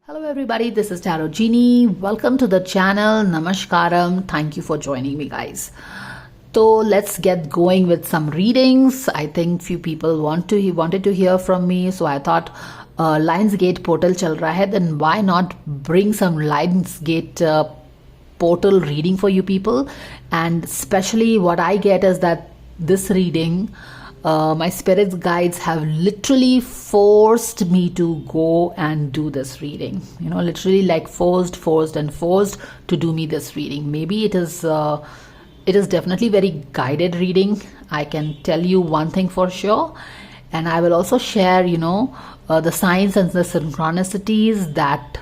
Hello everybody, this is Tarot Genie. Welcome to the channel. Namaskaram. Thank you for joining me, guys. So let's get going with some readings. I think few people wanted to hear from me, so I thought Lionsgate portal chal raha hai, then why not bring some Lionsgate portal reading for you people? And especially what I get is that this reading, my spirit guides have literally forced me to go and do this reading. You know, literally like forced to do me this reading. Maybe it is definitely very guided reading. I can tell you one thing for sure, and I will also share, the signs and the synchronicities that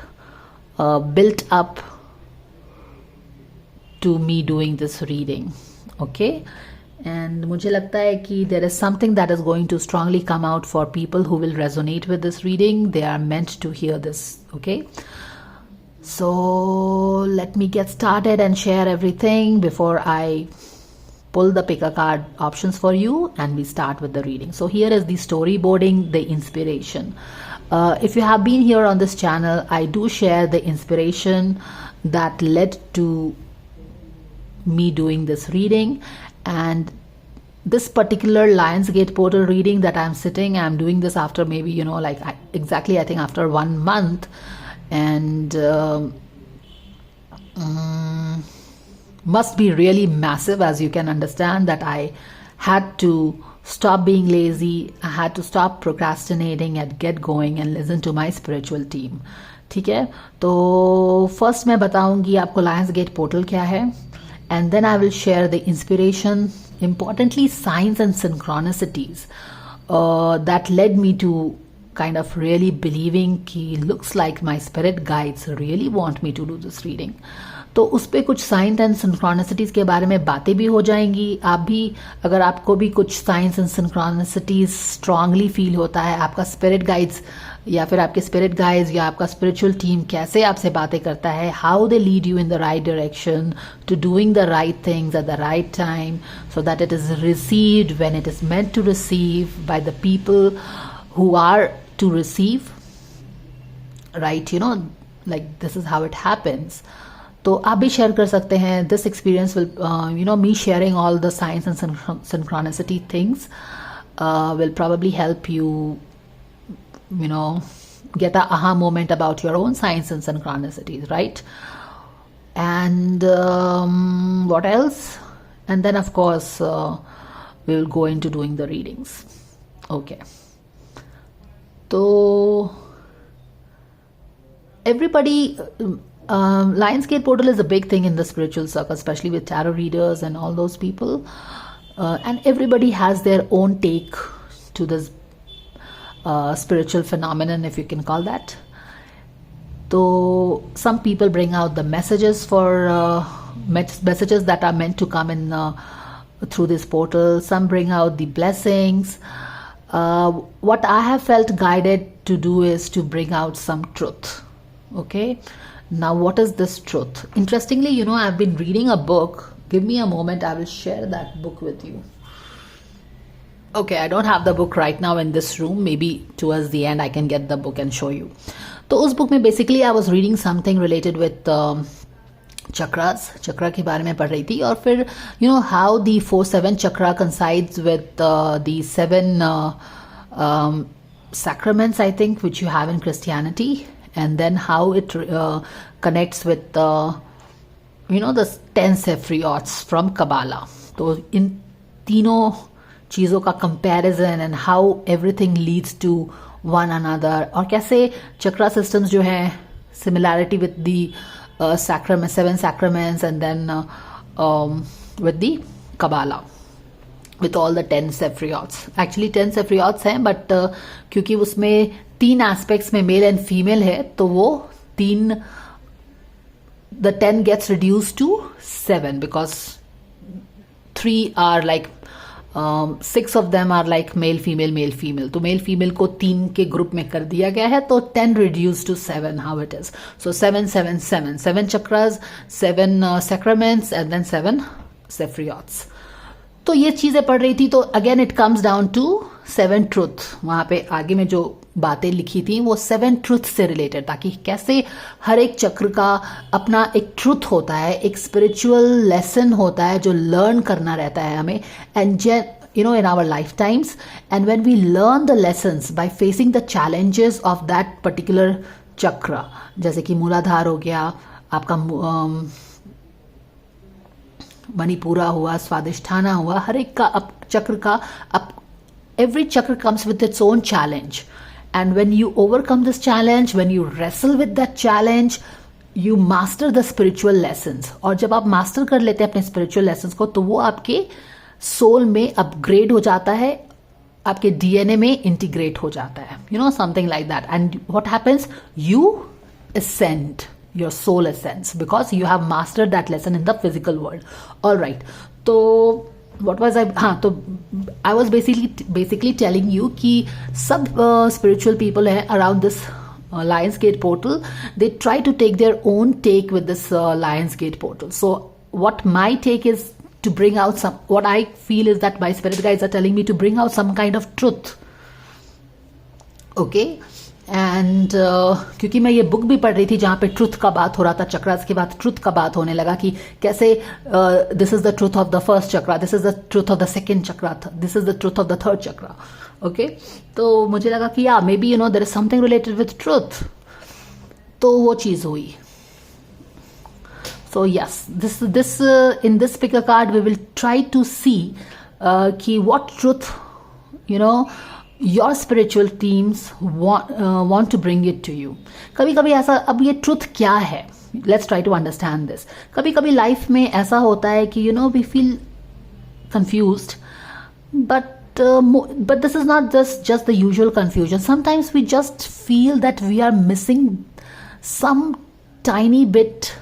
built up to me doing this reading. Okay. And मुझे लगता है कि there is something that is going to strongly come out for people who will resonate with this reading. They are meant to hear this, okay? So let me get started and share everything before I pull the pick a card options for you and we start with the reading. So here is the storyboarding, the inspiration. If you have been here on this channel, I do share the inspiration that led to me doing this reading. And this particular Lionsgate portal reading that I'm doing this after maybe, I think after 1 month. And must be really massive, as you can understand, that I had to stop being lazy. I had to stop procrastinating and get going and listen to my spiritual team. ठीक है, तो first मैं बताऊंगी आपको Lionsgate portal क्या है. And then I will share the inspiration, importantly signs and synchronicities that led me to kind of really believing कि looks like my spirit guides really want me to do this reading. तो उस पर कुछ science and synchronicities के बारे में बातें भी हो जाएंगी. आप भी, अगर आपको भी कुछ science and synchronicities strongly feel होता है, आपका स्पिरिट गाइड्स या फिर आपके स्पिरिट गाइड्स या आपका स्पिरिचुअल टीम कैसे आपसे बातें करता है, how they lead you in the right direction to doing the right things at the right time so that it is received when it is meant to receive by the people who are to receive, right? Like this is how it happens. तो आप भी share कर सकते हैं. This experience will, me sharing all the signs and synchronicity things will probably help you, get a aha moment about your own signs and synchronicities, right? And what else? And then of course we will go into doing the readings. Okay. So everybody, Lionsgate portal is a big thing in the spiritual circle, especially with tarot readers and all those people. And everybody has their own take to this spiritual phenomenon, if you can call that. So some people bring out the messages for messages that are meant to come in through this portal. Some bring out the blessings. What I have felt guided to do is to bring out some truth. Okay, now what is this truth? Interestingly, I've been reading a book. Give me a moment, I will share that book with you. Okay, I don't have the book right now in this room. Maybe towards the end I can get the book and show you. So उस book में basically I was reading something related with चक्रा के बारे में पढ़ रही थी. और फिर how the 4-7 chakra coincides with the 7 sacraments, I think, which you have in Christianity, and then how it connects with the 10 Sephriots from Kabbalah. तो इन तीनों चीज़ों का comparison and how everything leads to one another, और कैसे chakra systems जो हैं similarity with the sacrament, 7 sacraments, and then with the Kabbalah, with all the 10 Sephriots. Actually 10 Sephriots हैं, but क्योंकि उसमें 3 aspects में male and female है, तो वो 3, the 10 gets reduced to 7 because 3 are like 6 of them are like male female. तो male female को 3 के ग्रुप में कर दिया गया है, तो 10 reduced to 7, how it is. So 7 chakras, 7 sacraments, and then 7 Sephriots. तो ये चीज़ें पढ़ रही थी. तो again it comes down to 7 truth. वहाँ पे आगे में जो बातें लिखी थी वो 7 ट्रुथ से रिलेटेड, ताकि कैसे हर एक चक्र का अपना एक ट्रुथ होता है, एक स्पिरिचुअल लेसन होता है जो लर्न करना रहता है हमें, and in our lifetimes, and when we learn the lessons by facing the challenges of that particular chakra, जैसे कि मूलाधार हो गया आपका, मणिपुरा हुआ, स्वादिष्ठाना हुआ, हर एक का चक्र का every chakra comes with its own challenge, and when you overcome this challenge, when you wrestle with that challenge, you master the spiritual lessons. और जब आप मास्टर कर लेते हैं अपने spiritual lessons को, तो वो आपके सोल में अपग्रेड हो जाता है, आपके डीएनए में इंटीग्रेट हो जाता है, something like that. And what happens, you ascend, your soul ascends because you have mastered that lesson in the physical world. All right, तो what was तो I was basically telling you कि सब spiritual people हैं around this Lionsgate portal, they try to take their own take with this Lionsgate portal. So what my take is to bring out what I feel is that my spirit guides are telling me to bring out some kind of truth. Okay, and क्योंकि मैं ये book भी पढ़ रही थी जहाँ पे truth का बात हो रहा था, चक्रास के बाद ट्रुथ का बात होने लगा कि कैसे this is the truth of the first chakra, this is the truth of the second chakra, this is the truth of the third chakra. Okay, तो मुझे लगा कि या maybe there is something related with truth, तो वो चीज हुई. So yes, this in this picker card we will try to see कि what truth your spiritual teams want to bring it to you. कभी कभी ऐसा, अब ये truth क्या है, let's try to understand this. कभी कभी लाइफ में ऐसा होता है कि we feel confused, but this is not just the usual confusion. Sometimes we just feel that we are missing some tiny bit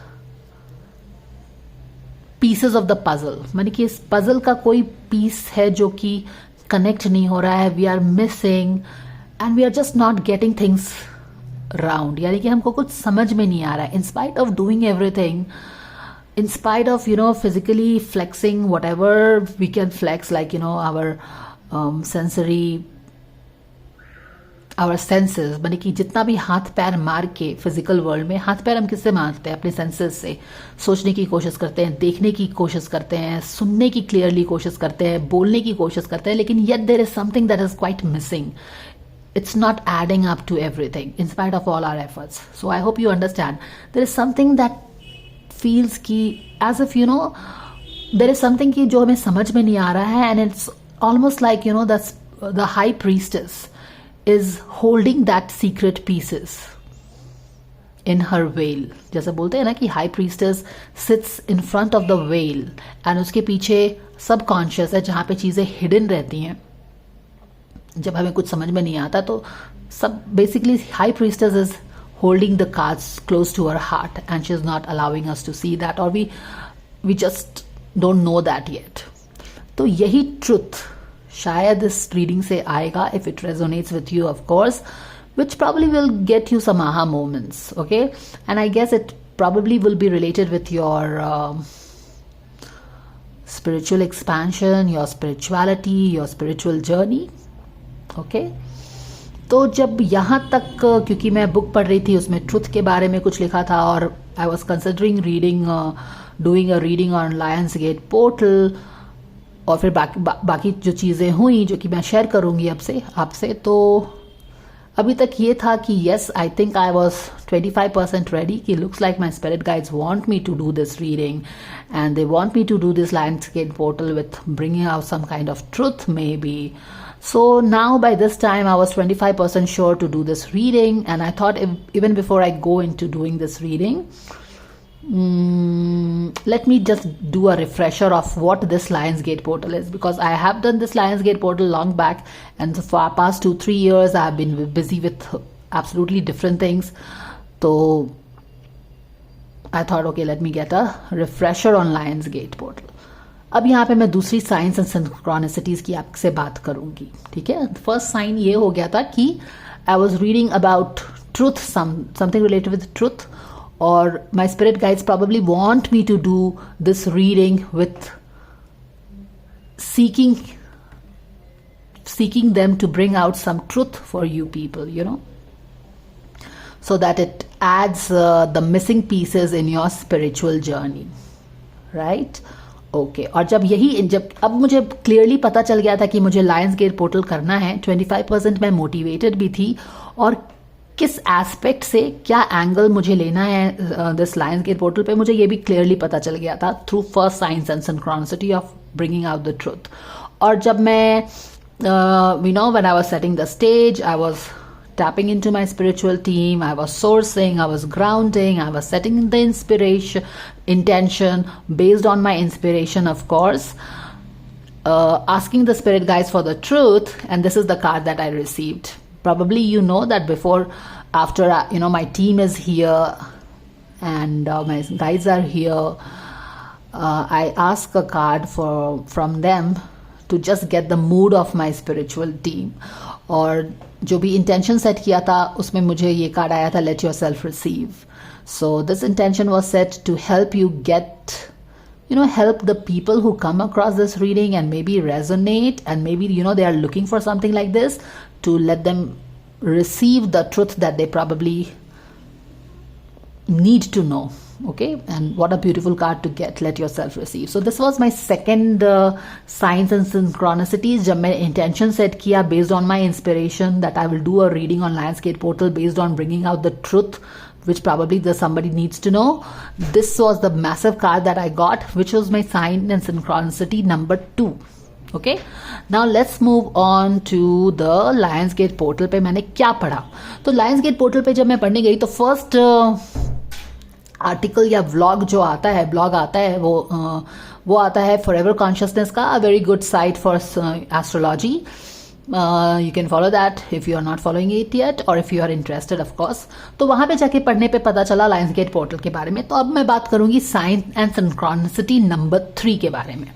pieces of the puzzle. माने कि इस puzzle का कोई piece है जो कि connect नहीं हो रहा है, we are missing and we are just not getting things round. यानी कि हमको कुछ समझ में नहीं आ रहा है. In spite of doing everything, in spite of physically flexing whatever we can flex, like our sensory, our senses, माने कि जितना भी हाथ पैर मार के फिजिकल वर्ल्ड में, हाथ पैर हम किससे मारते हैं? अपने सेंसेस से. सोचने की कोशिश करते हैं, देखने की कोशिश करते हैं, सुनने की क्लियरली कोशिश करते हैं, बोलने की कोशिश करते हैं, लेकिन yet there is something that is quite missing. It's not adding up to everything in spite of all our efforts. So I hope you understand. There is something that feels ki as if there is something ki जो हमें समझ में नहीं आ रहा है, and it's almost like the high priestess is holding that secret pieces in her veil. जैसे बोलते हैं ना कि high priestess sits in front of the veil and उसके पीछे subconscious है जहाँ पे चीजें hidden रहती हैं. जब हमें कुछ समझ में नहीं आता तो सब basically high priestess is holding the cards close to her heart and she is not allowing us to see that, or we just don't know that yet. तो यही truth शायद इस रीडिंग से आएगा, if it resonates with you of course, which probably will get you some aha moments. Okay, and I guess it probably will be related with your spiritual expansion, your spirituality, your spiritual journey. Okay, तो जब यहाँ तक, क्योंकि मैं book पढ़ रही थी उसमें ट्रुथ के बारे में कुछ लिखा था, और I was considering doing a reading on Lionsgate portal, और फिर बाकी जो चीज़ें हुई जो कि मैं शेयर करूँगी आपसे. तो अभी तक ये था कि yes, I think I was 25% ready कि looks like my spirit guides want me to do this reading and they want me to do this Lionsgate portal with bringing out some kind of truth maybe. So now by this time I was 25% sure to do this reading, and I thought even before I go into doing this reading, let me just do a refresher of what this Lionsgate portal is, because I have done this Lionsgate portal long back, and for the past 2-3 years I have been busy with absolutely different things. So I thought, okay, let me get a refresher on Lionsgate portal. अब यहाँ पे मैं दूसरी science and सिंक्रोनिसिटीज की आपसे बात करूंगी. ठीक है, फर्स्ट साइन ये हो गया था कि I was reading about truth, something related with truth, और my spirit guides probably want me to do this reading with seeking seeking them to bring out some truth for you people, you know, so that it adds the missing pieces in your spiritual journey, right? Okay और जब अब मुझे clearly पता चल गया था कि मुझे लायंस गेट पोर्टल करना है, 25% मैं मोटिवेटेड भी थी, और किस एस्पेक्ट से क्या एंगल मुझे लेना है दिस लायंस गेट पोर्टल पे, मुझे ये भी क्लियरली पता चल गया था through first science and synchronicity of bringing out the truth. और जब मैं you know when I was setting the stage, I was tapping into my spiritual team, I was sourcing, I was grounding, I was setting the intention based on my inspiration, of course, asking the spirit guides for the truth, and this is the card that I received. Probably you know that before, after you know, my team is here and my guides are here, I ask a card from them to just get the mood of my spiritual team. और जो भी intention set किया था उसमें मुझे ये card आया था, let yourself receive. So this intention was set to help you get, you know, help the people who come across this reading and maybe resonate, and maybe, you know, they are looking for something like this, to let them receive the truth that they probably need to know. Okay, and what a beautiful card to get, let yourself receive. So this was my second signs and synchronicities. जब मैं intention set किया based on my inspiration that I will do a reading on Lionsgate portal based on bringing out the truth which probably somebody needs to know. This was the massive card that I got, which was my sign and synchronicity number 2. Okay, now let's move on to the Lionsgate portal पे मैंने क्या पढ़ा. तो Lionsgate portal पे जब मैं पढ़ने गई तो फर्स्ट आर्टिकल या ब्लॉग आता है वो आता है फॉरएवर कॉन्शियसनेस का, a very good site for astrology. You can follow that if you are not following it yet, और if you are interested of course. तो वहां पे जाके पढ़ने पे पता चला लायंसगेट पोर्टल के बारे में. तो अब मैं बात करूंगी साइन एंड सिंक्रोनिसिटी नंबर 3 के बारे में.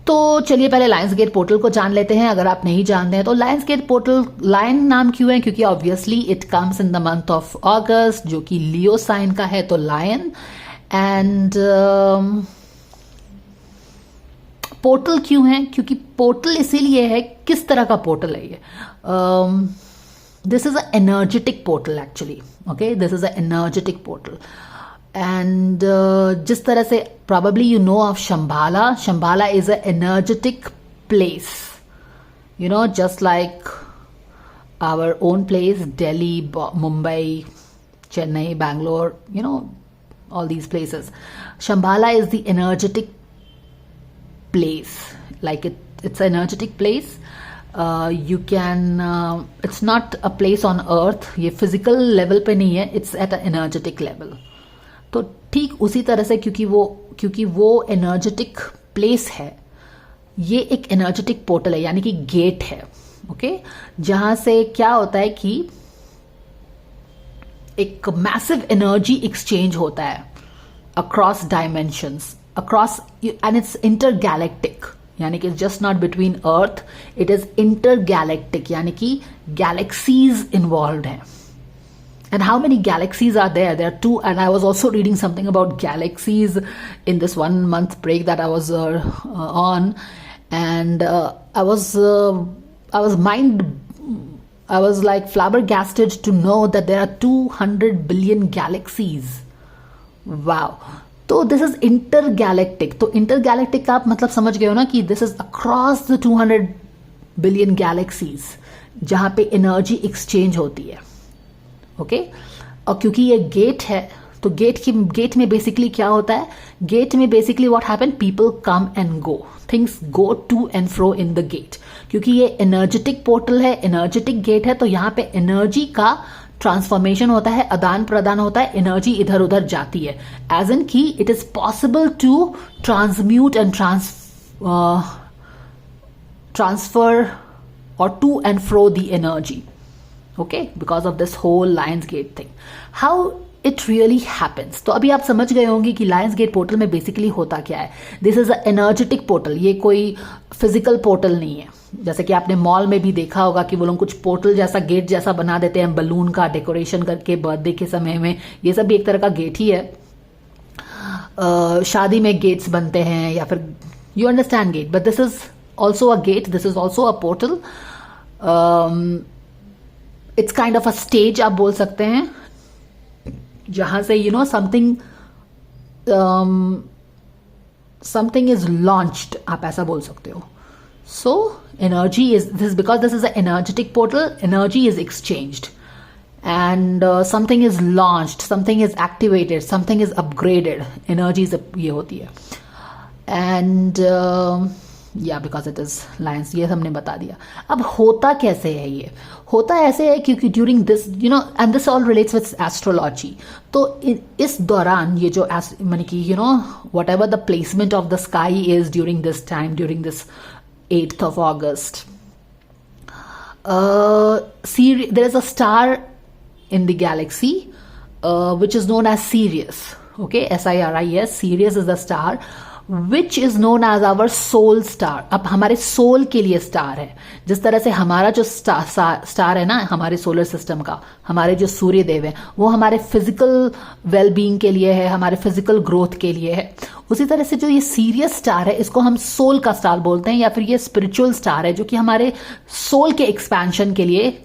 तो चलिए पहले लायंसगेट पोर्टल को जान लेते हैं, अगर आप नहीं जानते हैं. तो लायंसगेट पोर्टल लायन नाम क्यों है? क्योंकि obviously it comes in the month of अगस्त, जो कि लियो साइन का है, तो लायन. एंड पोर्टल क्यों है? क्योंकि पोर्टल इसीलिए है, किस तरह का पोर्टल है ये? This is a energetic portal actually. Okay, this is a energetic portal. And जिस तरह से probably you know of Shambhala is an energetic place, you know, just like our own place, Delhi, Mumbai, Chennai, Bangalore, you know, all these places. Shambhala is the energetic place, like it's an energetic place. You can it's not a place on earth, ये physical level पे नहीं है, it's at an energetic level. तो ठीक उसी तरह से क्योंकि वो एनर्जेटिक प्लेस है, ये एक एनर्जेटिक पोर्टल है, यानी कि गेट है. ओके, जहां से क्या होता है कि एक मैसिव एनर्जी एक्सचेंज होता है across dimensions, across, and it's intergalactic, यानी कि just not between earth, it is intergalactic, यानी कि गैलेक्सीज इन्वॉल्व हैं. And how many galaxies are there? There are 2, and I was also reading something about galaxies in this 1 month break that I was on, and I was like flabbergasted to know that there are 200 billion galaxies. Wow. तो this is intergalactic. तो intergalactic का आप मतलब समझ गए हो ना कि this is across the 200 billion galaxies, जहाँ पे एनर्जी एक्सचेंज होती है. ओके, और क्योंकि ये गेट है, तो गेट में बेसिकली क्या होता है? गेट में basically what happen, people come and go, things go to and fro in the gate. क्योंकि ये एनर्जेटिक पोर्टल है, एनर्जेटिक गेट है, तो यहाँ पे एनर्जी का ट्रांसफॉर्मेशन होता है, आदान प्रदान होता है, एनर्जी इधर उधर जाती है. एज इन की it is possible to transmute and transfer or to and fro the energy, okay, because of this whole Lionsgate thing. How it really happens? तो अभी आप समझ गए होंगे कि Lionsgate पोर्टल में बेसिकली होता क्या है. This is a energetic portal, ये कोई फिजिकल पोर्टल नहीं है. जैसे कि आपने मॉल में भी देखा होगा कि वो लोग कुछ पोर्टल जैसा, गेट जैसा बना देते हैं बलून का डेकोरेशन करके बर्थडे के समय में. ये सब भी एक तरह का गेट ही है. शादी में गेट्स बनते हैं, या फिर you understand gate, but this is also a gate, this is also a portal. It's kind of a stage आप बोल सकते हैं, जहां से something is launched, आप ऐसा बोल सकते हो. So energy is this, because this is an energetic portal, energy is exchanged, and something is launched, something is activated, something is upgraded. Energy is ये होती है. And yeah, because it is lions, ये हमने बता दिया. अब होता कैसे है ये? होता ऐसे है क्योंकि during this, and this all relates with astrology. तो इस दौरान ये जो माने कि whatever the placement of the sky is during this time, during this 8th of August, there is a star in the galaxy which is known as Sirius. Okay, Sirius. Sirius is the star which is known as our soul star. अब हमारे soul के लिए star है. जिस तरह से हमारा जो स्टार है ना हमारे सोलर सिस्टम का, हमारे जो सूर्य देव है, वो हमारे फिजिकल वेलबींग के लिए है, हमारे फिजिकल ग्रोथ के लिए है. उसी तरह से जो ये सीरियस स्टार है, इसको हम सोल का स्टार बोलते हैं, या फिर ये स्पिरिचुअल स्टार है जो कि हमारे सोल के एक्सपेंशन के लिए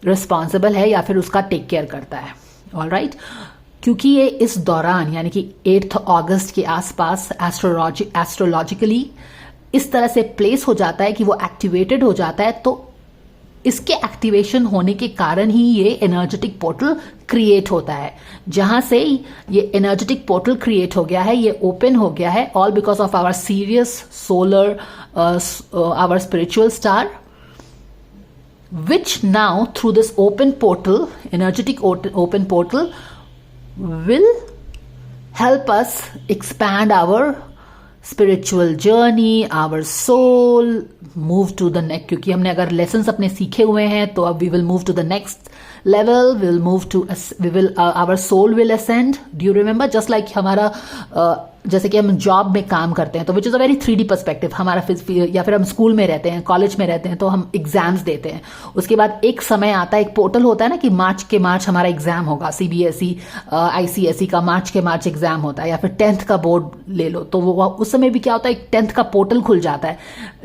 रिस्पॉन्सिबल है या फिर उसका टेक केयर करता है. ऑलराइट. क्योंकि ये इस दौरान यानी कि 8th अगस्त के आसपास एस्ट्रोलॉजिकली इस तरह से प्लेस हो जाता है कि वो एक्टिवेटेड हो जाता है, तो इसके एक्टिवेशन होने के कारण ही ये एनर्जेटिक पोर्टल क्रिएट होता है. जहां से ये एनर्जेटिक पोर्टल क्रिएट हो गया है, ये ओपन हो गया है, all because of our Sirius solar our spiritual star, which now through this open portal, energetic open portal, will help us expand our spiritual journey, our soul, move to the next. क्योंकि हमने अगर lessons अपने सीखे हुए हैं तो अब we will move to the next level, our soul will ascend. Do you remember? Just like हमारा जैसे कि हम जॉब में काम करते हैं तो which is a very 3D perspective. हमारा या फिर हम स्कूल में रहते हैं, कॉलेज में रहते हैं, तो हम एग्जाम्स देते हैं. उसके बाद एक समय आता है, एक पोर्टल होता है ना कि मार्च हमारा एग्जाम होगा. CBSE ICSE का मार्च एग्जाम होता है, या फिर 10th का बोर्ड ले लो, तो वो उस समय भी क्या होता है, 10th का पोर्टल खुल जाता है.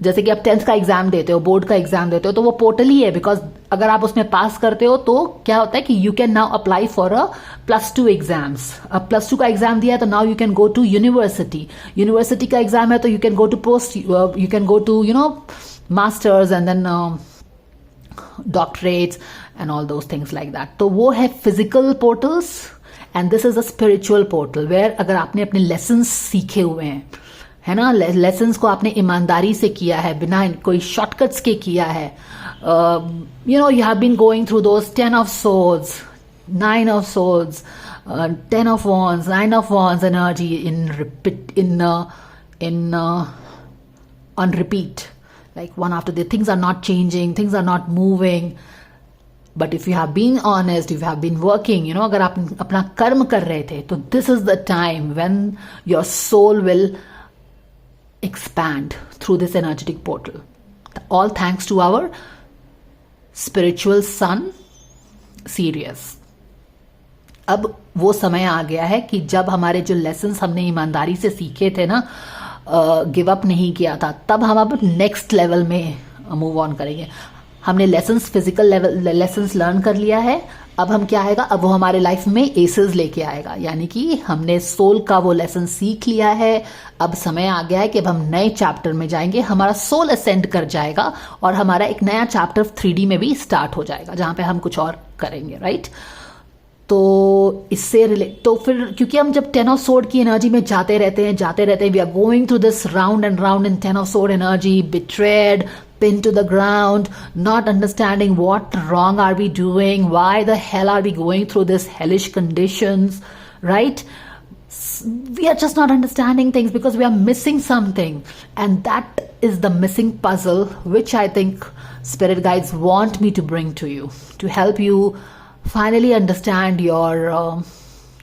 जैसे कि आप 10th का एग्जाम देते हो, बोर्ड का एग्जाम देते हो, तो वो पोर्टल ही है. बिकॉज अगर आप उसमें पास करते हो तो क्या होता है कि you can now apply for a +2 exams. अब +2 का एग्जाम दिया है तो now you can go to university का एग्जाम है तो you can go to masters and then doctorates and all those things like that. तो वो है physical portals, and this is a spiritual portal where अगर आपने अपने लेसन्स सीखे हुए हैं, है ना, लेसन्स को आपने ईमानदारी से किया है, बिना कोई शॉर्टकट्स के किया है, you have been going through those 10 of swords, 9 of swords, 10 of wands, 9 of wands energy on repeat, like one after the things are not changing, things are not moving. But if you have been honest, if you have been working, अगर आप अपना कर्म कर रहे थे, तो this is the time when your soul will expand through this energetic portal. All thanks to our spiritual sun Sirius. अब वो समय आ गया है कि जब हमारे जो लेसन्स हमने ईमानदारी से सीखे थे ना, गिव अप नहीं किया था, तब हम अब नेक्स्ट लेवल में मूव ऑन करेंगे. हमने lessons, physical level lessons learn कर लिया है. अब हम क्या आएगा, अब वो हमारे लाइफ में एसेस लेके आएगा, यानी कि हमने सोल का वो लेसन सीख लिया है. अब समय आ गया है कि अब हम नए चैप्टर में जाएंगे, हमारा सोल असेंड कर जाएगा और हमारा एक नया चैप्टर 3D में भी स्टार्ट हो जाएगा, जहां पे हम कुछ और करेंगे. राइट. तो इससे रिलेट, तो फिर क्योंकि हम जब 10 ऑफ सोर्ड की एनर्जी में जाते रहते हैं, we are going through this round and round in 10 of sword energy, betrayed, pinned to the ground, not understanding what wrong are we doing, why the hell are we going through this hellish conditions, right? We are just not understanding things because we are missing something, and that is the missing puzzle which I think spirit guides want me to bring to you, to help you finally understand your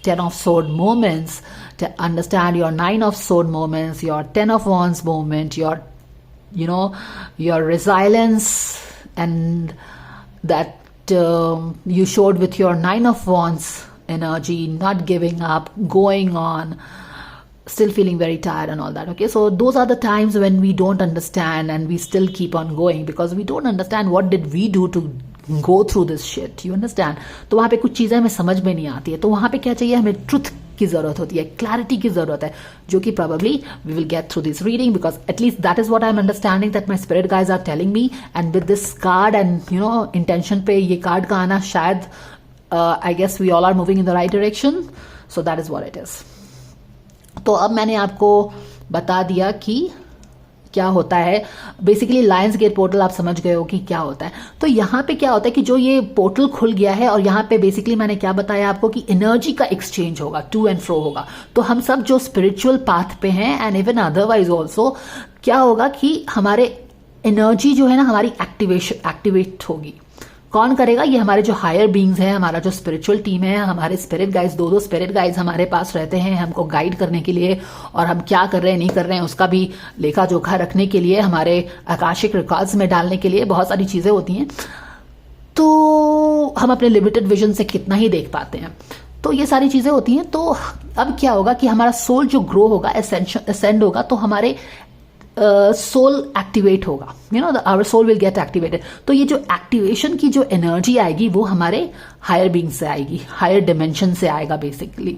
10 of sword moments, to understand your 9 of sword moments, your 10 of wands moment, your resilience, and that you showed with your 9 of wands energy, not giving up, going on, still feeling very tired and all that. Okay, so those are the times when we don't understand and we still keep on going because we don't understand what did we do to go through this shit, you understand. तो वहाँ पे कुछ चीज़ें हमें समझ में नहीं आती है, तो वहाँ पे क्या चाहिए, हमें ट्रुथ की ज़रूरत होती है, क्लैरिटी की ज़रूरत है, जो कि probably we will get through this reading because at least that is what I'm understanding that my spirit guides are telling me. And with this card and you know intention पे ये card का आना शायद I guess we all are moving in the right direction, so that is what it is. तो अब मैंने आपको बता दिया कि क्या होता है बेसिकली लायंस गेट पोर्टल, आप समझ गए हो कि क्या होता है. तो यहाँ पे क्या होता है कि जो ये पोर्टल खुल गया है और यहाँ पे बेसिकली मैंने क्या बताया आपको कि एनर्जी का एक्सचेंज होगा, टू एंड फ्रो होगा. तो हम सब जो स्पिरिचुअल पाथ पे हैं एंड इवन अदरवाइज ऑल्सो क्या होगा कि हमारे एनर्जी जो है ना हमारी एक्टिवेट होगी. कौन करेगा, ये हमारे जो हायर बींग्स हैं, हमारा जो स्पिरिचुअल टीम है, हमारे स्पिरिट गाइड्स, दो स्पिरिट गाइड्स हमारे पास रहते हैं हमको गाइड करने के लिए, और हम क्या कर रहे हैं नहीं कर रहे हैं उसका भी लेखा जोखा रखने के लिए, हमारे आकाशिक रिकॉर्ड्स में डालने के लिए बहुत सारी चीजें होती हैं. तो हम अपने लिमिटेड विजन से कितना ही देख पाते हैं, तो ये सारी चीजें होती हैं. तो अब क्या होगा कि हमारा सोल जो ग्रो होगा, असेंड होगा, तो हमारे सोल एक्टिवेट होगा, you know our soul will get activated. तो ये जो एक्टिवेशन की जो एनर्जी आएगी वो हमारे हायर बीइंग से आएगी, हायर डिमेंशन से आएगा बेसिकली.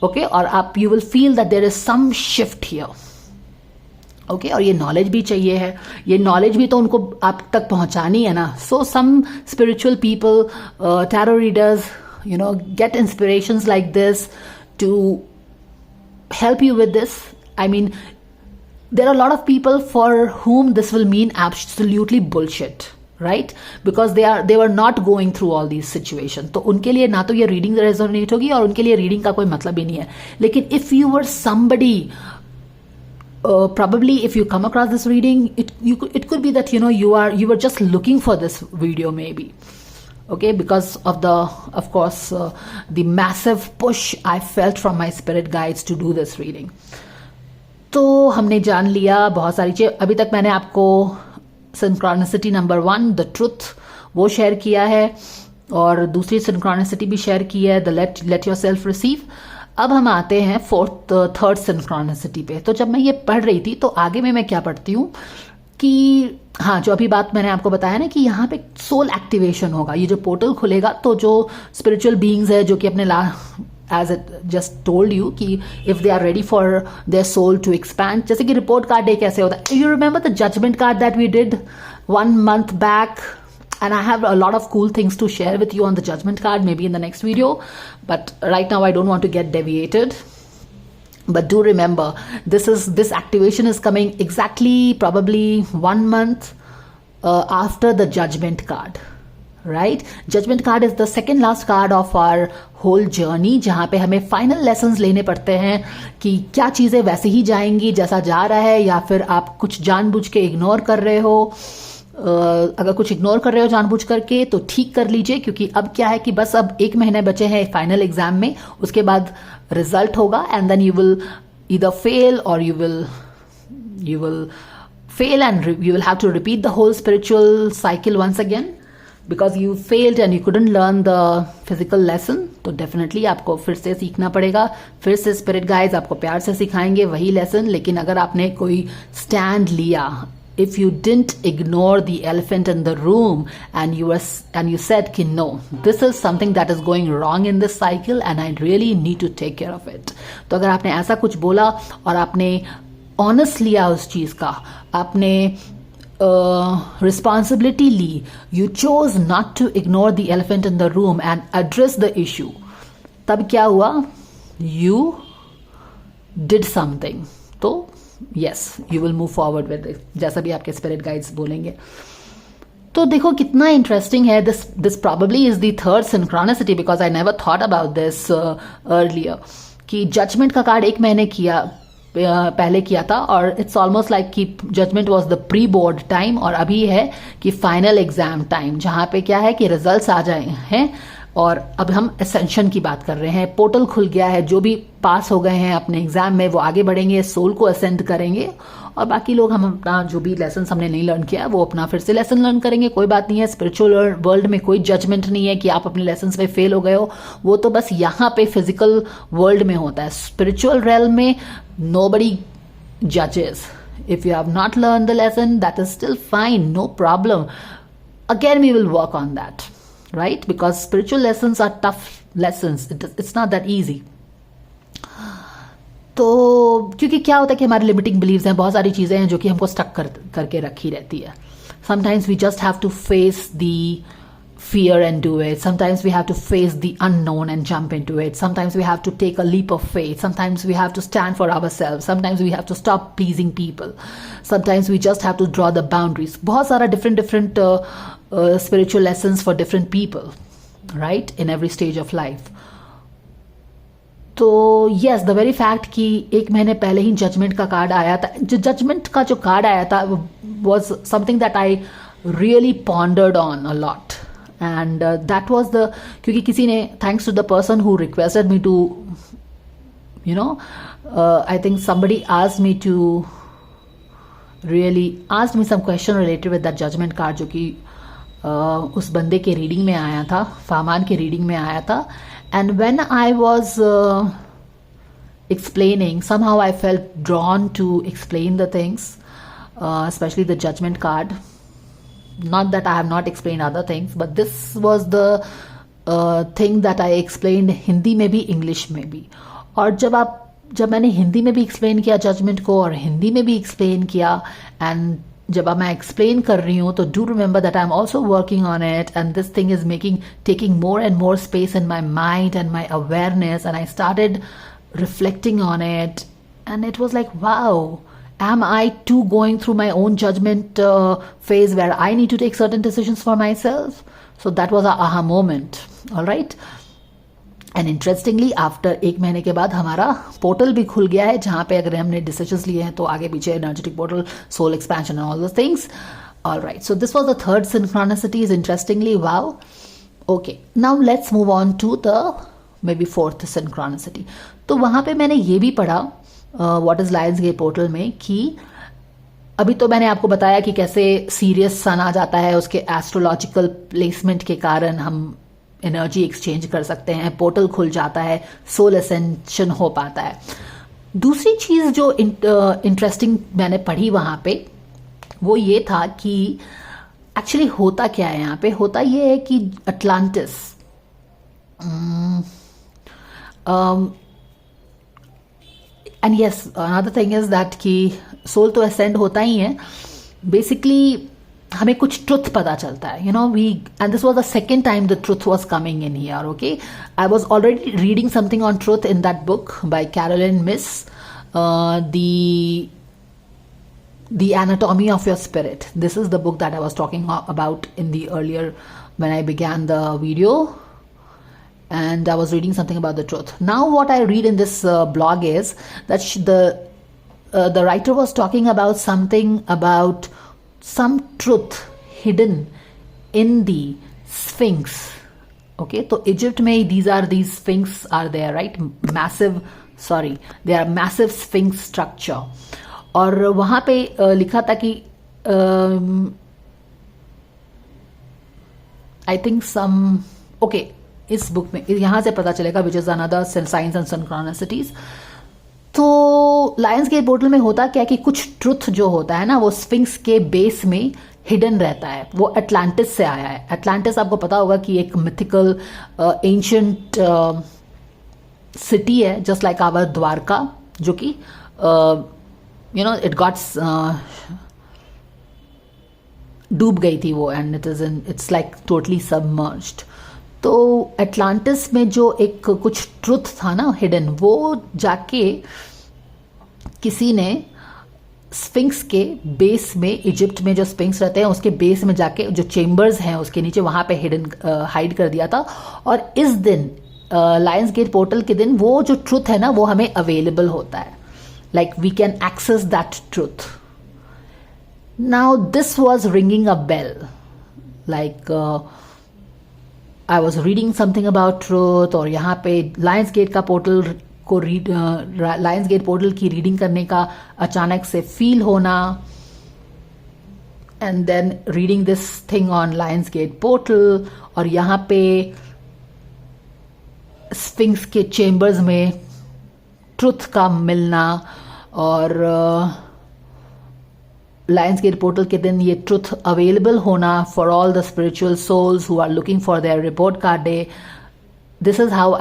ओके, और आप you will feel that there is some shift here. Okay, और ये नॉलेज भी चाहिए है, ये नॉलेज भी तो उनको आप तक पहुंचानी है ना. So some spiritual people, tarot readers, you know, get inspirations like this to help you with this. I mean, there are a lot of people for whom this will mean absolutely bullshit, right? Because they were not going through all these situations. तो उनके लिए ना तो ये reading resonate होगी और उनके लिए रीडिंग का कोई मतलब ही नहीं है. लेकिन if you were somebody, probably if you come across this reading, it could be that you were just looking for this video maybe. Okay, because of course the massive push I felt from my spirit guides to do this reading. तो हमने जान लिया बहुत सारी चीज़. अभी तक मैंने आपको सिंक्रोनिसिटी नंबर 1 द ट्रुथ वो शेयर किया है, और दूसरी सिंक्रोनिसिटी भी शेयर की है, the late yourself receive. अब हम आते हैं थर्ड सिंक्रोनिसिटी पे. तो जब मैं ये पढ़ रही थी तो आगे में मैं क्या पढ़ती हूँ कि हाँ, जो अभी बात मैंने आपको बताया ना कि यहाँ पे सोल एक्टिवेशन होगा, ये जो पोर्टल खुलेगा तो जो स्पिरिचुअल बीइंग्स है जो कि अपने as it just told you कि if they are ready for their soul to expand, जैसे कि रिपोर्ट कार्ड डे कैसे होता है. You remember the judgment card that we did 1 month back, and I have a lot of cool things to share with you on the judgment card maybe in the next video, but right now I don't want to get deviated. But do remember, this activation is coming exactly probably 1 month after the judgment card. Right, judgment card is the second last card of our whole journey, जहां पे हमें final lessons लेने पड़ते हैं कि क्या चीजें वैसे ही जाएंगी जैसा जा रहा है, या फिर आप कुछ जानबूझ के इग्नोर कर रहे हो. अगर कुछ इग्नोर कर रहे हो जानबूझ करके तो ठीक कर लीजिए, क्योंकि अब क्या है कि बस अब 1 महीने बचे हैं फाइनल एग्जाम में, उसके बाद रिजल्ट होगा and then you will either fail और you will fail and you will have to repeat the whole spiritual cycle once again because you failed and you couldn't learn the physical lesson. तो definitely आपको फिर से सीखना पड़ेगा, फिर से spirit guides आपको प्यार से सिखाएंगे वही lesson. लेकिन अगर आपने कोई stand लिया, if you didn't ignore the elephant in the room and you said कि no, this is something that is going wrong in this cycle and I really need to take care of it. तो अगर आपने ऐसा कुछ बोला और आपने honest लिया उस चीज का, आपने responsibility Lee, you chose not to ignore the elephant in the room and address the issue, तब क्या हुआ, you did something. तो yes, you will move forward with it, जैसा भी आपके spirit guides बोलेंगे. तो देखो कितना इंटरेस्टिंग है. this probably is the third synchronicity because I never thought about this earlier, कि जजमेंट का कार्ड 1 महीने पहले किया था, और इट्स ऑलमोस्ट लाइक कि judgment was the pre board time, और अभी है कि फाइनल एग्जाम टाइम, जहां पे क्या है कि रिजल्ट्स आ जाए हैं और अब हम एसेंशन की बात कर रहे हैं। पोर्टल खुल गया है, जो भी पास हो गए हैं अपने एग्जाम में वो आगे बढ़ेंगे, सोल को असेंड करेंगे, और बाकी लोग हम अपना जो भी लेसन हमने नहीं लर्न किया वो अपना फिर से लेसन लर्न करेंगे। कोई बात नहीं है, स्पिरिचुअल वर्ल्ड में कोई जजमेंट नहीं है कि आप अपने लेसन में फेल हो गए हो, वो तो बस यहाँ पे फिजिकल वर्ल्ड में होता है। स्पिरिचुअल रेल्म में नोबडी जजेस। If you have not learned the lesson, that is still fine, no problem. Again, we will work on that, right? Because spiritual lessons are tough lessons. It's not that easy. तो क्योंकि क्या होता है कि हमारे limiting beliefs हैं, बहुत सारी चीज़ें हैं जो कि हमको स्टक करके रखी रहती है। Sometimes we just have to face the fear and do it. Sometimes we have to face the unknown and jump into it. Sometimes we have to take a leap of faith. Sometimes we have to stand for ourselves. Sometimes we have to stop pleasing people. Sometimes we just have to draw the boundaries. बहुत सारा different spiritual lessons for different people, right? In every stage of life. तो yes, the very fact कि एक महीने पहले ही judgement का card आया था, जो जजमेंट का जो कार्ड आया था was something that I really pondered on a lot. And that was the, क्योंकि किसी ने, thanks to the person who requested me to, you know, I think somebody asked me to, really asked me some question related with that judgment card, जो कि उस बंदे के reading में आया था, फामान के रीडिंग में आया था। And when I was explaining, somehow I felt drawn to explain the things, especially the judgment card. Not that I have not explained other things, but this was the thing that I explained Hindi में भी, English में भी। और जब मैंने हिंदी में भी explain किया जजमेंट को और हिंदी में भी एक्सप्लेन किया, एंड जब मैं एक्सप्लेन कर रही हूँ तो do remember that I am also working on it, and this thing is taking more and more space in my mind and my awareness, and I started reflecting on it, and it was like, wow, am I too going through my own judgment phase where I need to take certain decisions for myself? So that was a aha moment. All right. And interestingly after एक महीने के बाद हमारा portal भी खुल गया है, जहाँ पे अगर हमने डिसीजंस लिए हैं तो आगे पीछे energetic portal, soul expansion and all those things. All right, so this was the third synchronicity. Is interestingly, wow. Okay, now let's move on to the maybe fourth synchronicity. तो वहाँ पे मैंने ये भी पढ़ा what is Lion's Gate portal में कि अभी तो मैंने आपको बताया कि कैसे सीरियस सन आ जाता है, उसके एस्ट्रोलॉजिकल प्लेसमेंट के कारण हम एनर्जी एक्सचेंज कर सकते हैं, पोर्टल खुल जाता है, सोल असेंशन हो पाता है. दूसरी चीज जो इंटरेस्टिंग मैंने पढ़ी वहां पे वो ये था कि एक्चुअली होता क्या है यहाँ पे. होता ये है कि Atlantis and yes another thing is that कि सोल तो असेंड होता ही है, बेसिकली हमें कुछ ट्रुथ पता चलता है, you know. We and this was the second time the truth was coming in here. Okay, I was already reading something on truth in that book by Caroline Myss, The Anatomy of Your Spirit. This is the book that I was talking about in the earlier when I began the video, and I was reading something about the truth. Now what I read in this blog is that the writer was talking about something about some truth hidden in the Sphinx. Okay, so Egypt में these Sphinx are there, right? They are massive Sphinx structure. और वहां पे लिखा था कि I think इस book में यहां से पता चलेगा which is another signs and synchronicities. तो लायंस गेट पोर्टल में होता क्या कि कुछ ट्रुथ जो होता है ना वो स्फिंक्स के बेस में हिडन रहता है. वो अटलांटिस से आया है. अटलांटिस आपको पता होगा कि एक मिथिकल एंशियंट सिटी है, जस्ट लाइक आवर द्वारका, जो कि it got डूब गई थी वो, and it's like totally submerged. तो अटलांटिस में जो एक कुछ ट्रुथ था ना हिडन, वो जाके किसी ने स्फिंक्स के बेस में, इजिप्ट में जो स्फिंक्स रहते हैं उसके बेस में जाके जो चेम्बर्स हैं उसके नीचे वहां पे हिडन हाइड कर दिया था. और इस दिन लायंस गेट पोर्टल के दिन वो जो ट्रुथ है ना वो हमें अवेलेबल होता है. Like we can access that truth. Now this was ringing a bell. Like I was reading something about truth, और यहाँ पे लायंस गेट का पोर्टल को लायंस गेट पोर्टल की रीडिंग करने का अचानक से फील होना, and then reading this thing on Lion's Gate portal, और यहाँ पे स्फिंक्स के चेम्बर्स में ट्रुथ का मिलना, और लायंस गेट पोर्टल के दिन ये ट्रुथ अवेलेबल होना for all the spiritual souls who are looking for their report card day. This is how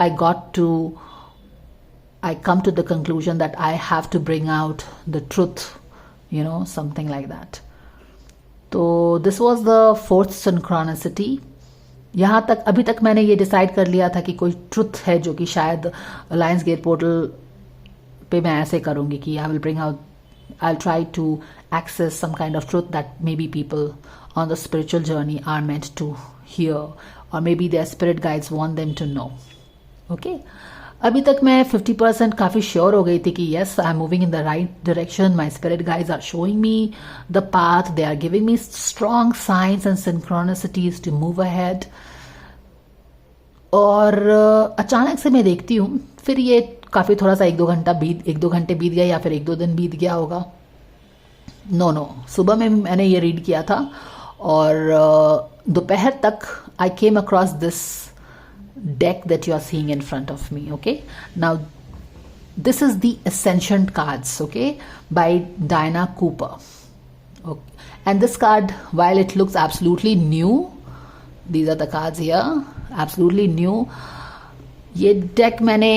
I come to the conclusion that I have to bring out the truth, something like that. So this was the fourth synchronicity. यहाँ तक अभी तक मैंने ये decide कर लिया था कि कोई ट्रुथ है जो कि शायद लायंस गेट पोर्टल पे मैं ऐसे करूँगी कि I'll try to access some kind of truth that maybe people on the spiritual journey are meant to hear, or maybe their spirit guides want them to know. Okay? अभी तक मैं 50% काफ़ी sure हो गई थी कि yes, I'm moving in the right direction. My spirit guides are showing me the path. They are giving me strong signs and synchronicities to move ahead. और अचानक से मैं देखती हूँ, फिर ये काफ़ी थोड़ा सा 1-2 घंटे बीत गया, या फिर 1-2 दिन बीत गया होगा. नो सुबह में मैंने ये रीड किया था, और दोपहर तक I came across this deck that you are seeing in front of me. Okay, now this is the Ascension cards, okay, by Diana Cooper. Okay. And this card, while it looks absolutely new, these are the cards here, absolutely new. ये deck मैंने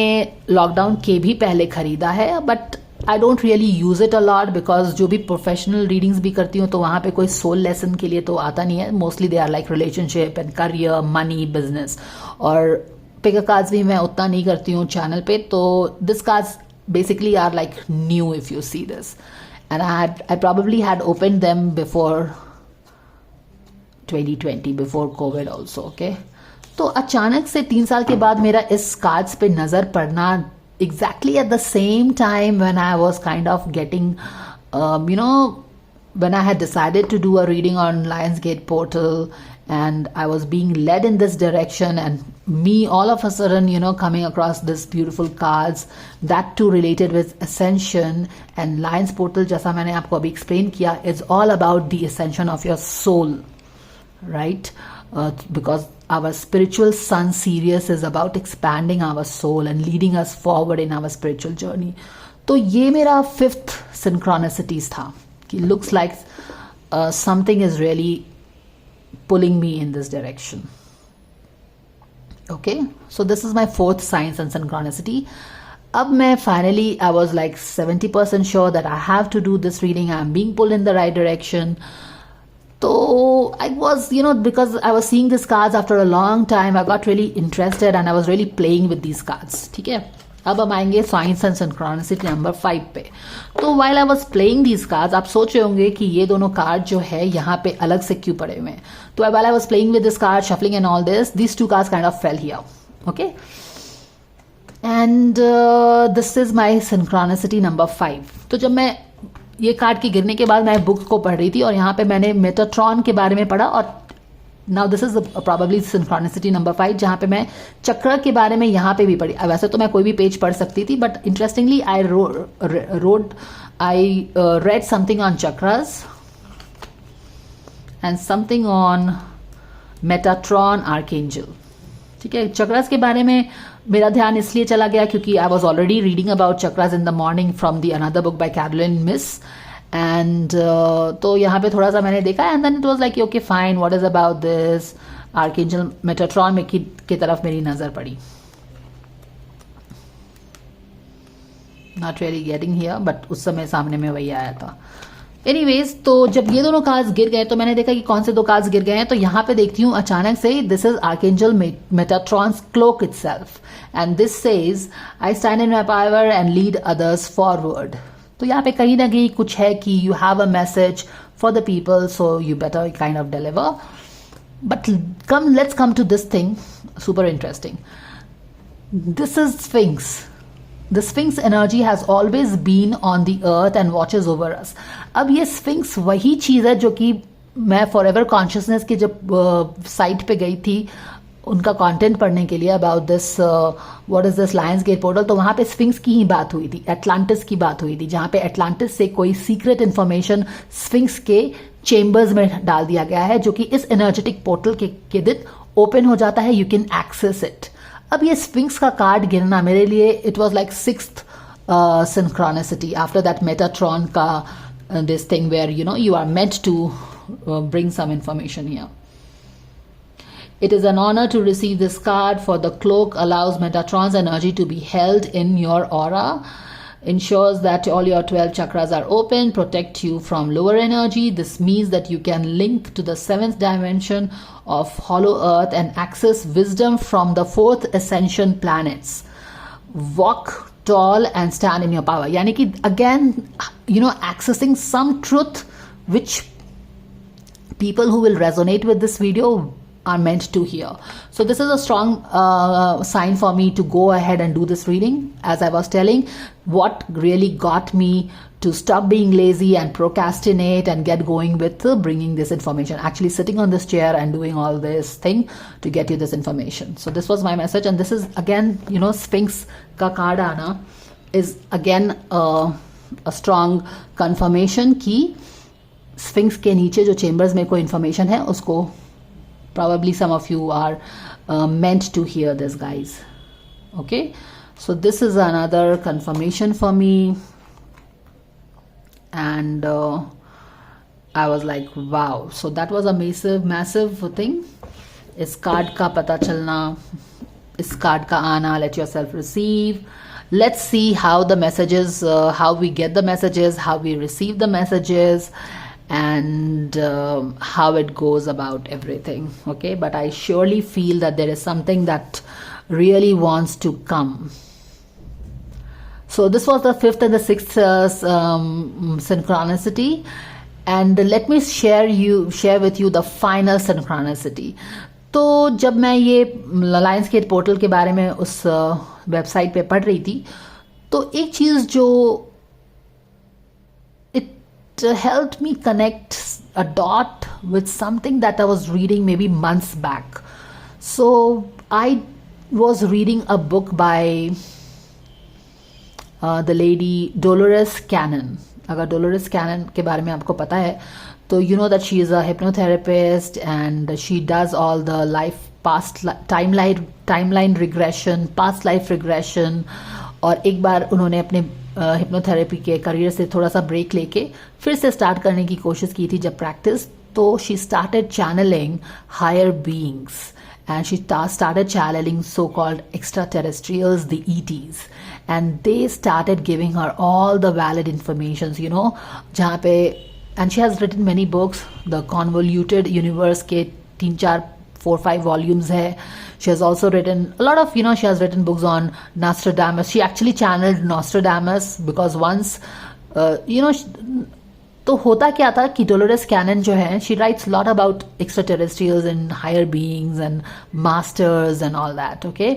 lockdown के भी पहले खरीदा है, but I don't really use it a lot because जो भी professional readings भी करती हूँ तो वहाँ पे कोई सोल लेसन के लिए तो आता नहीं है. Mostly they are like relationship and career, money, business. और पिकर कार्ड्स भी मैं उतना नहीं करती हूँ चैनल पे. तो दिस कार्ड्स basically are like new if you see this, and I probably had opened them before 2020, before COVID also. Okay, तो अचानक से 3 साल के बाद मेरा इस कार्ड्स पे नजर पड़ना exactly at the same time when I was kind of getting when I had decided to do a reading on Lionsgate portal, and I was being led in this direction, and me all of a sudden coming across this beautiful cards, that too related with ascension. And Lions portal, जैसा मैंने आपको अभी explain किया, is all about the ascension of your soul, right? Because our spiritual sun Sirius is about expanding our soul and leading us forward in our spiritual journey. तो ये मेरा 5th synchronicities था कि looks like something is really pulling me in this direction. Okay, so this is my 4th signs and synchronicity. अब मैं finally I was like 70% sure that I have to do this reading. I'm being pulled in the right direction. So I was, because I was seeing these cards after a long time, I got really interested and I was really playing with these cards. ठीक है, अब हम आएंगे science and synchronicity number 5 पे. तो while I was playing these cards, आप सोच रहे होंगे कि ये दोनों कार्ड जो है यहाँ पे अलग से क्यों पड़े हुए हैं. तो while I was playing with this card, shuffling and all this, these 2 cards kind of fell here. Okay, and this is my synchronicity number 5. तो जब मैं ये कार्ड के गिरने के बाद मैं बुक को पढ़ रही थी और यहाँ पे मैंने मेटाट्रॉन के बारे में पढ़ा, और now this is probably synchronicity number 5 जहाँ पे मैं चक्र के बारे में यहाँ पे भी पढ़ी. वैसे तो मैं कोई भी पेज पढ़ सकती थी, but interestingly I read something on chakras and something on Metatron archangel. ठीक है, चक्रस के बारे में मेरा ध्यान इसलिए चला गया क्योंकि I was already reading about chakras in the morning from the another book by Caroline Myss, and तो यहाँ पे थोड़ा सा मैंने देखा, and then it was like okay fine, what is about this archangel Metatron में की तरफ मेरी नजर पड़ी. Not really getting here, but उस समय सामने में वही आया था. एनीवेज, तो जब ये दोनों कार्ड्स गिर गए तो मैंने देखा कि कौन से 2 कार्ड्स गिर गए हैं. तो यहाँ पे देखती हूँ अचानक से this is archangel Metatron's cloak itself, and this says I stand in my power and lead others forward. तो यहाँ पे कहीं ना कहीं कुछ है कि you have a message for the people, so you better kind of deliver. But let's come to this thing, super interesting. This is Sphinx. The Sphinx energy has always been on the earth and watches over us. अब ये Sphinx वही चीज़ है जो कि मैं Forever Consciousness के जब site पे गई थी उनका कंटेंट पढ़ने के लिए about this what is this Lion's Gate portal, तो वहाँ पे स्फिंक्स की ही बात हुई थी, एटलांटिस की बात हुई थी, जहाँ पे एटलांटिस से कोई सीक्रेट इन्फॉर्मेशन स्फिंक्स के चेम्बर्स में डाल दिया गया है, जो कि इस एनर्जेटिक पोर्टल के दिन ओपन हो जाता है, यू कैन एक्सेस इट। अब ये स्फिंक्स का कार्ड गिरना मेरे लिए it was like sixth synchronicity after that Metatron ka this thing where you are meant to bring some information here. It is an honor to receive this card, for the cloak allows Metatron's energy to be held in your aura, ensures that all your 12 chakras are open, protect you from lower energy. This means that you can link to the 7th dimension of hollow earth and access wisdom from the 4th ascension planets. Walk tall and stand in your power. Yani ki again, accessing some truth which people who will resonate with this video are meant to hear. So this is a strong sign for me to go ahead and do this reading. As I was telling, what really got me to stop being lazy and procrastinate and get going with bringing this information, actually sitting on this chair and doing all this thing to get you this information. So this was my message, and this is again, Sphinx ka card aana is again a strong confirmation ki Sphinx के नीचे जो chambers में कोई information है उसको probably some of you are meant to hear this, guys. Okay, so this is another confirmation for me, and I was like, wow. So that was a massive thing. इस card का पता चलना, इस card का आना, let yourself receive. Let's see how the messages, how we get the messages, how we receive the messages, and how it goes about everything. Okay, but I surely feel that there is something that really wants to come. So this was the 5th and the 6th synchronicity, and let me share with you the final synchronicity. तो जब मैं ये Lions Gate portal के बारे में उस website पे पढ़ रही थी, तो एक चीज़ जो it helped me connect a dot with something that I was reading maybe months back. So I was reading a book by the lady Dolores Cannon. अगर Dolores Cannon के बारे में आपको पता है तो you know that she is a hypnotherapist and she does all the past timeline regression, past life regression. और एक बार उन्होंने अपने हिप्नोथेरेपी के करियर से थोड़ा सा ब्रेक लेके फिर से स्टार्ट करने की कोशिश की थी जब प्रैक्टिस, तो she started channelling higher beings and she started channeling so-called extraterrestrials, the ETs, and they started giving her all the valid informations, जहाँ पे, and she has written many books. The Convoluted Universe के 3-4-5 volumes है. She has also written a lot of, she has written books on Nostradamus. She actually channeled Nostradamus because once, तो होता क्या था कि Dolores Cannon जो है, she writes lot about extraterrestrials and higher beings and masters and all that. Okay,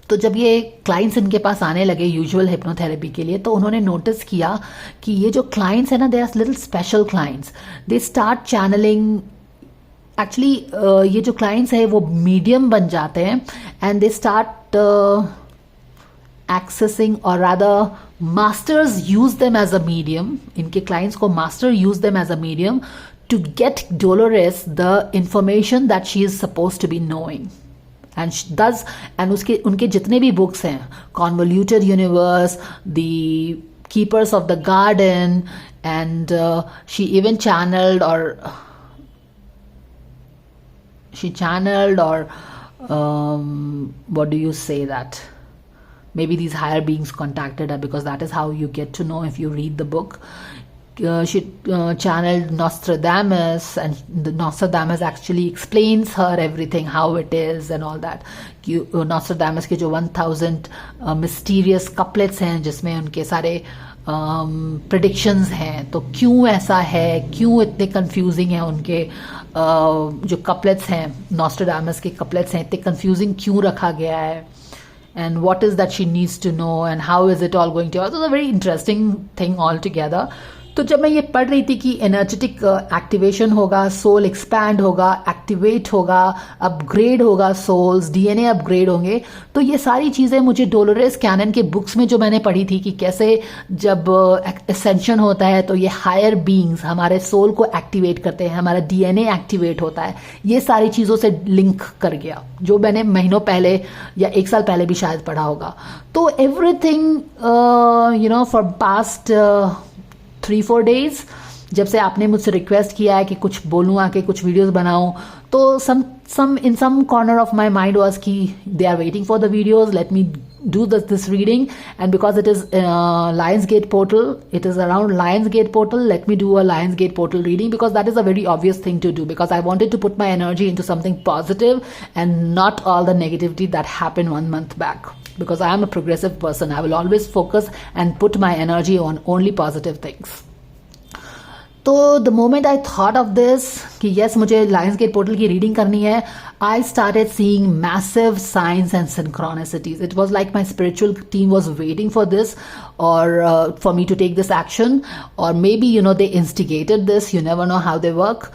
तो जब ये क्लाइंट्स इनके पास आने लगे यूजुअल हिप्नोथेरेपी के लिए, तो उन्होंने नोटिस किया कि ये जो क्लाइंट्स है ना, they are little special clients. They start channelling. Actually ये जो क्लाइंट्स है वो मीडियम बन जाते हैं and they start accessing, or rather masters use them as a medium. इनके clients को master use them as a medium to get Dolores the information that she is supposed to be knowing. And she does, and उनके जितने भी books हैं, Convoluted Universe, The Keepers of the Garden, and she even channeled or what do you say that? Maybe these higher beings contacted her, because that is how you get to know if you read the book. She channeled Nostradamus, and the Nostradamus actually explains her everything, how it is and all that. Nostradamus के जो 1000 mysterious couplets हैं जिसमें उनके सारे predictions हैं, तो क्यों ऐसा है, क्यों इतने confusing हैं उनके जो couplets हैं, Nostradamus के couplets हैं इतने confusing क्यों रखा गया है, and what is that she needs to know, and how is it all going to. So it's a very interesting thing altogether. तो जब मैं ये पढ़ रही थी कि एनर्जेटिक एक्टिवेशन होगा, सोल एक्सपैंड होगा, एक्टिवेट होगा, अपग्रेड होगा, सोल्स डीएनए अपग्रेड होंगे, तो ये सारी चीज़ें मुझे डोलोरेस कैनन के बुक्स में जो मैंने पढ़ी थी कि कैसे जब एसेंशन होता है तो ये हायर बीइंग्स हमारे सोल को एक्टिवेट करते हैं, हमारा डीएनए एक्टिवेट होता है, ये सारी चीज़ों से लिंक कर गया जो मैंने महीनों पहले या 1 साल पहले भी शायद पढ़ा होगा। तो एवरीथिंग फॉर पास्ट 3-4 डेज जब से आपने मुझसे रिक्वेस्ट किया है कि कुछ बोलूँ, आके कुछ वीडियोस बनाऊं, तो some corner of my mind was कि they are waiting for the videos, let me do this reading, and because it is Lionsgate portal, it is around Lionsgate portal, let me do a Lionsgate portal reading, because that is a very obvious thing to do, because I wanted to put my energy into something positive and not all the negativity that happened 1 month back, because I am a progressive person. I will always focus and put my energy on only positive things. तो the moment I thought of this कि yes मुझे Lionsgate portal की reading करनी है, I started seeing massive signs and synchronicities. It was like my spiritual team was waiting for this और for me to take this action, और maybe they instigated this, you never know how they work,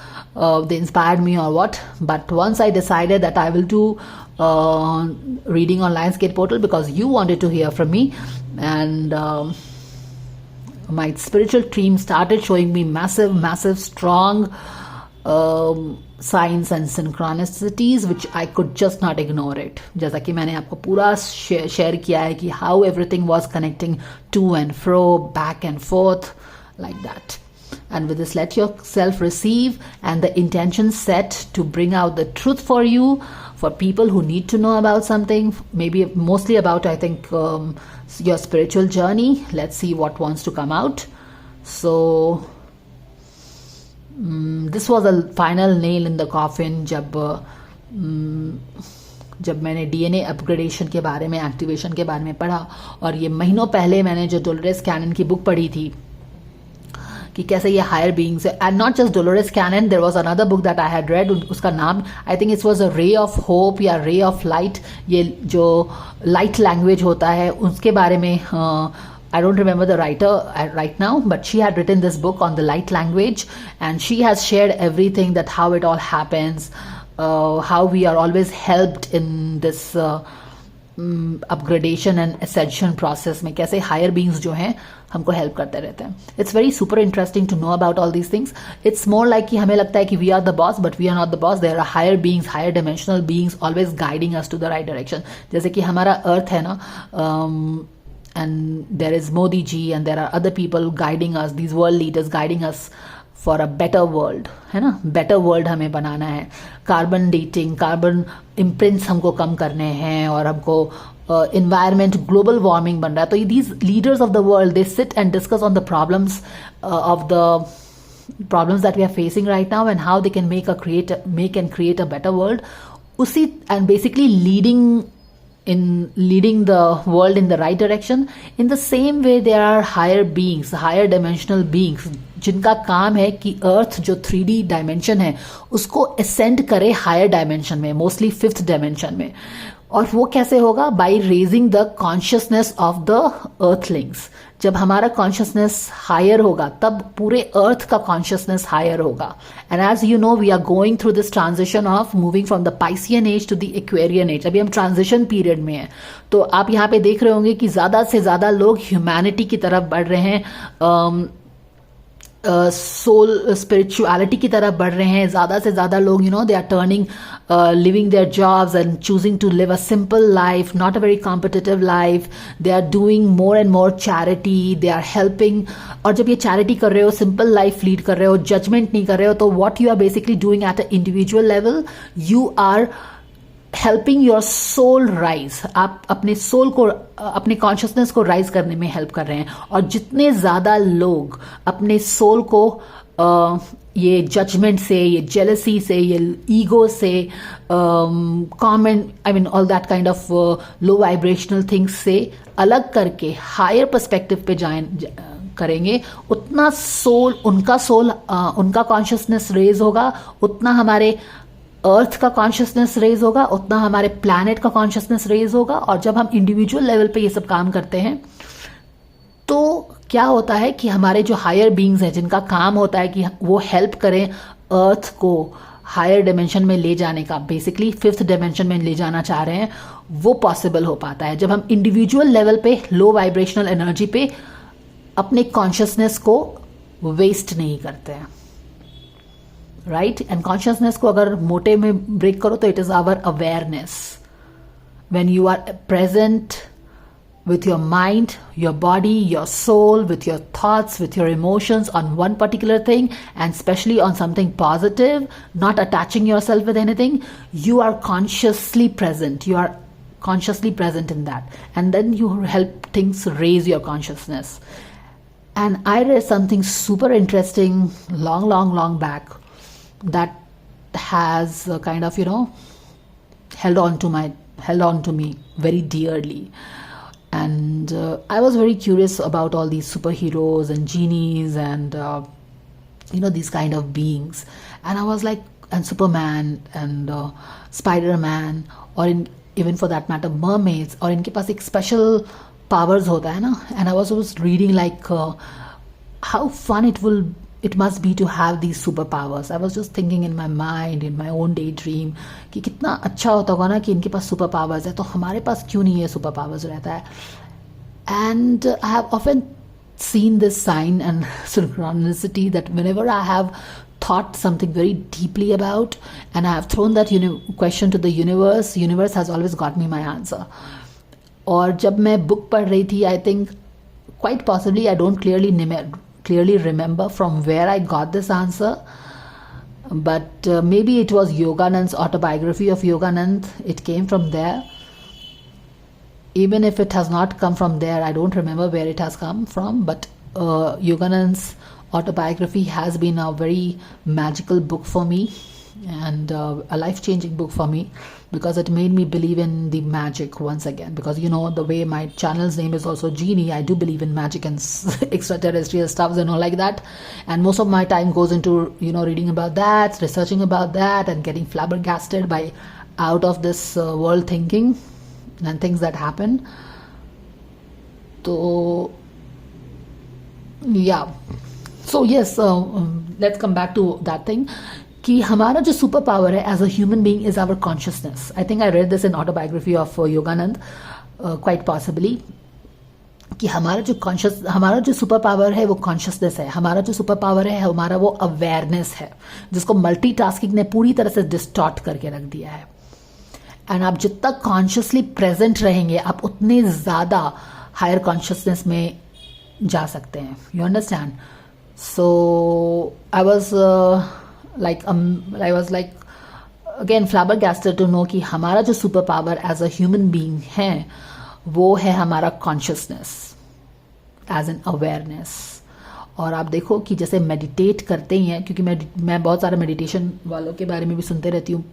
they inspired me or what, but once I decided that I will do reading on Lionsgate portal because you wanted to hear from me, and my spiritual team started showing me massive strong signs and synchronicities which I could just not ignore it. जैसा कि मैंने आपको पूरा share किया है कि how everything was connecting to and fro, back and forth, like that. And with this, let yourself receive, and the intention set to bring out the truth for you, for people who need to know about something, maybe mostly about, I think, your spiritual journey. Let's see what wants to come out. So this was a final nail in the coffin जब मैंने DNA upgradation के बारे में, activation के बारे में पढ़ा, और ये महीनों पहले मैंने जो डोलोरेस कैनन की बुक पढ़ी थी कि कैसे ये हायर बीइंग्स है, and not just Dolores Cannon, there was another book that I had read, उसका नाम I think it was a ray of hope या रे ऑफ लाइट. ये जो लाइट लैंग्वेज होता है उसके बारे में, I don't remember the writer right now, but she had written this book on the light language, and she has shared everything, that how it all happens, how we are always helped in this upgradation and ascension process में, कैसे higher beings जो हैं हमको help करते रहते हैं. It's very super interesting to know about all these things. It's more like कि हमें लगता है कि we are the boss, but we are not the boss. There are higher beings, higher dimensional beings always guiding us to the right direction. जैसे कि हमारा earth है ना, and there is Modi ji, and there are other people guiding us, these world leaders guiding us for a better world, है ना. Better world हमें बनाना है. Carbon dating, carbon imprints हमको कम करने हैं, और हमको environment, global warming बन रहा है. तो these leaders of the world, they sit and discuss on the problems that we are facing right now, and how they can make and create a better world. उसी, and basically leading the world in the right direction. In the same way, there are higher beings, higher dimensional beings, जिनका काम है कि अर्थ जो 3D dimension है उसको ascend करे higher dimension में, मोस्टली 5th डायमेंशन में. और वो कैसे होगा? By raising the consciousness of the earthlings. जब हमारा कॉन्शियसनेस हायर होगा तब पूरे अर्थ का कॉन्शियसनेस हायर होगा. And as you know, we are going through this transition of moving from the Piscean age to the Aquarian age. अभी हम transition period में हैं. तो आप यहाँ पे देख रहे होंगे कि ज्यादा से ज्यादा लोग ह्यूमैनिटी की तरफ बढ़ रहे हैं, सोल स्पिरिचुअलिटी की तरफ बढ़ रहे हैं. ज्यादा से ज्यादा लोग they are turning, leaving their jobs and choosing to live a simple life, not a very competitive life. They are doing more and more charity, they are helping. और जब ये चैरिटी कर रहे हो, सिंपल लाइफ लीड कर रहे हो, judgement नहीं कर रहे हो, तो what you are basically doing at a individual level, you are helping your soul rise. आप अपने सोल को, अपने कॉन्शियसनेस को राइज करने में हेल्प कर रहे हैं. और जितने ज्यादा लोग अपने सोल को ये जजमेंट से, ये जेलसी से, ये ईगो से, common all that kind of low vibrational things से अलग करके हायर पर्सपेक्टिव पे करेंगे, उतना सोल, उनका कॉन्शियसनेस रेज होगा, उतना हमारे अर्थ का कॉन्शियसनेस रेज होगा, उतना हमारे प्लैनेट का कॉन्शियसनेस रेज होगा. और जब हम इंडिविजुअल लेवल पे ये सब काम करते हैं तो क्या होता है कि हमारे जो हायर बीइंग्स हैं, जिनका काम होता है कि वो हेल्प करें अर्थ को हायर डिमेंशन में ले जाने का, बेसिकली 5th डिमेंशन में ले जाना चाह रहे हैं, वो पॉसिबल हो पाता है जब हम इंडिविजुअल लेवल पे लो वाइब्रेशनल एनर्जी पे अपने कॉन्शियसनेस को वेस्ट नहीं करते हैं, राइट। एंड कॉन्शियसनेस को अगर मोटे में ब्रेक करो तो it is our awareness. When you are present with your mind, your body, your soul, with your thoughts, with your emotions on one particular thing, and especially on something positive, not attaching yourself with anything, you are consciously present. You are consciously present in that. And then you help things raise your consciousness. And I read something super interesting long back that has kind of, held on to me very dearly. And I was very curious about all these superheroes and genies and these kind of beings, and I was like, and Superman and Spider-Man, or even for that matter mermaids, और इनके पास एक special powers होता है ना। and I was reading like how fun it must be to have these superpowers. I was just thinking in my mind, in my own daydream, कि कितना अच्छा होता होगा ना कि इनके पास सुपर पावर्स है, तो हमारे पास क्यों नहीं है सुपर पावर्स रहता है। And I have often seen this sign and synchronicity that whenever I have thought something very deeply about and I have thrown that question to the universe has always got me my answer. और जब मैं book पढ़ रही थी, I think quite possibly I don't clearly remember from where I got this answer, but maybe it was Yoganand's autobiography of Yoganand. It came from there. Even if it has not come from there, I don't remember where it has come from, but Yoganand's autobiography has been a very magical book for me, and a life-changing book for me, because it made me believe in the magic once again. Because the way my channel's name is also Genie, I do believe in magic and extraterrestrial stuff and all like that, and most of my time goes into reading about that, researching about that, and getting flabbergasted by out of this world thinking and things that happen. So yeah, so yes, let's come back to that thing कि हमारा जो super power है as a human being is our consciousness. I think I read this in autobiography of Yogananda, quite possibly, कि हमारा जो super power है वो consciousness है. हमारा जो सुपर पावर है हमारा वो अवेयरनेस है, जिसको मल्टीटास्किंग ने पूरी तरह से डिस्टॉर्ट करके रख दिया है. एंड आप जितना कॉन्शियसली प्रेजेंट रहेंगे आप उतने ज़्यादा हायर कॉन्शियसनेस में जा सकते हैं. You understand? So I was like again flabbergasted to know कि हमारा जो super power as a human being है वो है हमारा कॉन्शियसनेस एज एन अवेयरनेस. और आप देखो कि जैसे मेडिटेट करते ही हैं, क्योंकि मैं बहुत सारे मेडिटेशन वालों के बारे में भी सुनते रहती हूँ,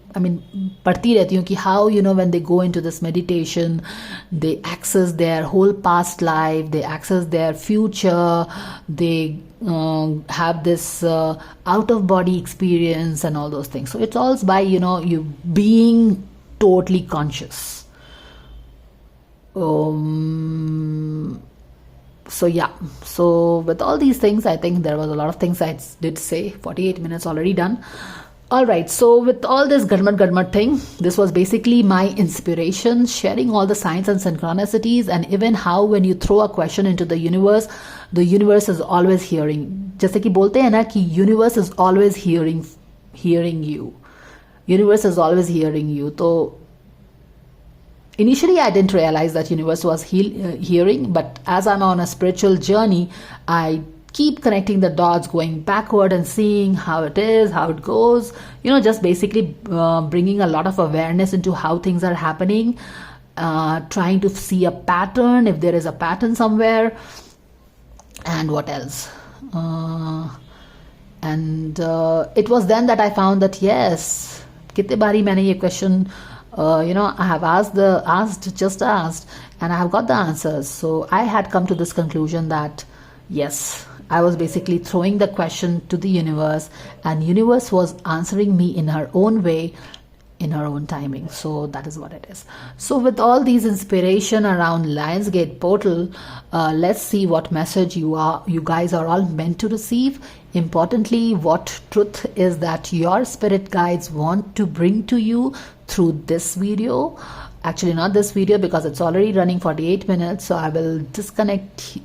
पढ़ती रहती हूँ कि how when they go into this meditation they access their whole past life, they access their future, they have this out of body experience and all those things. So it's all by you being totally conscious. So yeah, so with all these things, I think there was a lot of things I did say. 48 minutes already done. All right, so with all this gadmat thing, this was basically my inspiration, sharing all the signs and synchronicities, and even how when you throw a question into the universe is always hearing. जैसे कि बोलते हैं ना कि universe is always hearing you. Universe is always hearing you. तो initially I didn't realize that universe was hearing, but as I'm on a spiritual journey, I keep connecting the dots, going backward and seeing how it is, how it goes, just basically bringing a lot of awareness into how things are happening, trying to see a pattern, if there is a pattern somewhere, and what else. And it was then that I found that yes, kitne bari maine ye question I have asked and I have got the answers. So I had come to this conclusion that yes, I was basically throwing the question to the universe, and universe was answering me in her own way, in her own timing. So that is what it is. So with all these inspiration around Lionsgate portal, let's see what message you guys are all meant to receive. Importantly, what truth is that your spirit guides want to bring to you through this video. Actually not this video, because it's already running 48 minutes, so I will disconnect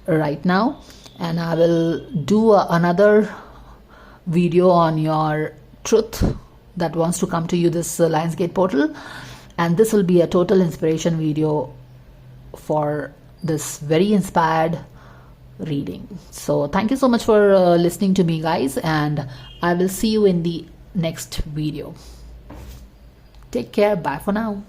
right now, and I will do another video on your truth that wants to come to you this Lionsgate portal, and this will be a total inspiration video for this very inspired reading. So thank you so much for listening to me, guys, and I will see you in the next video. Take care. Bye for now.